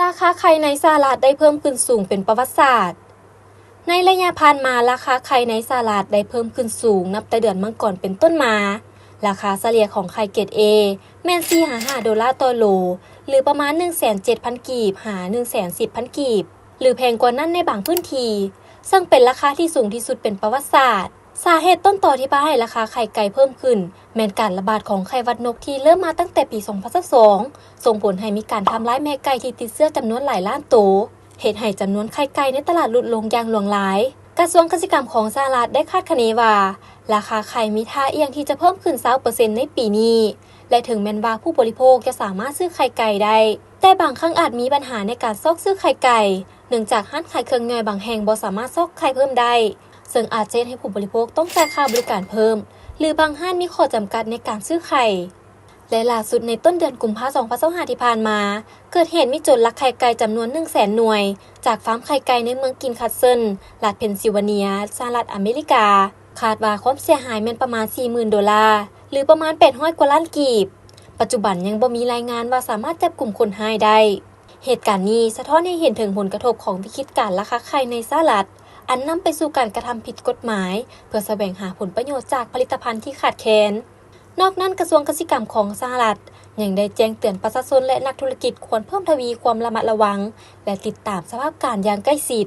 ราคาไข่ในสหรัฐได้เพิ่มขึ้นสูงเป็นประวัติศาสตร์ในระยะผ่านมาราคาไข่ในสหรัฐได้เพิ่มขึ้นสูงนับแต่เดือนมังกรเป็นต้นมาราคาเฉลี่ยของไข่เกรด A แม่น$4.5ต่อโลหรือประมาณ 170,000 กีบหา 110,000 กีบหรือแพงกว่านั้นในบางพื้นที่ซึ่งเป็นราคาที่สูงที่สุดเป็นประวัติศาสตร์สาเหตุต้นตอที่พาให้ราคาไข่ไก่เพิ่มขึ้นแม้นการระบาดของไข้หวัดนกที่เริ่มมาตั้งแต่ปี 2022 ส่งผลให้มีการทำร้ายแม่ไก่ที่ติดเชื้อจำนวนหลายล้านตัวเหตุให้จำนวนไข่ไก่ในตลาดลดลงอย่างหลวงหลายกระทรวงเกษตรกรรมของสหรัฐได้คาดคะเนว่าราคาไข่มีท่าเอียงที่จะเพิ่มขึ้น 20% ในปีนี้และถึงแม้ว่าผู้บริโภคจะสามารถซื้อไข่ไก่ได้แต่บางครั้งอาจมีปัญหาในการซอกซื้อไข่ไก่เนื่องจากร้านขายเครื่องย่อยบางแห่งบ่สามารถซอกไข่เพิ่มได้ซึ่งอาจจะให้ผู้บริโภคต้องจ่ายค่าบริการเพิ่มหรือบางห้างมีข้อจำกัดในการซื้อไข่และล่าสุดในต้นเดือนกุมภาพันธ์ 2025 ที่ผ่านมาเกิดเหตุมีโจรลักไข่ไก่จำนวน 100,000 หน่วยจากฟาร์มไข่ไก่ในเมืองกินคัสเซิลรัฐเพนซิลเวเนียสหรัฐอเมริกาคาดว่าความเสียหายแม่นประมาณ $40,000 หรือประมาณ800 กว่าล้านกีบปัจจุบันยังบ่มีรายงานว่าสามารถจับกลุ่มคนร้ายได้เหตุการณ์นี้สะท้อนให้เห็นถึงผลกระทบของวิกฤตการราคาไข่ในสหรัฐอันนำไปสู่การกระทำผิดกฎหมายเพื่อแสวงหาผลประโยชน์จากผลิตภัณฑ์ที่ขาดแคลนนอกนั้นกระทรวงเกษตรกรรมของสหรัฐยังได้แจ้งเตือนประชาชนและนักธุรกิจควรเพิ่มทวีความระมัดระวังและติดตามสภาพการณ์อย่างใกล้ชิด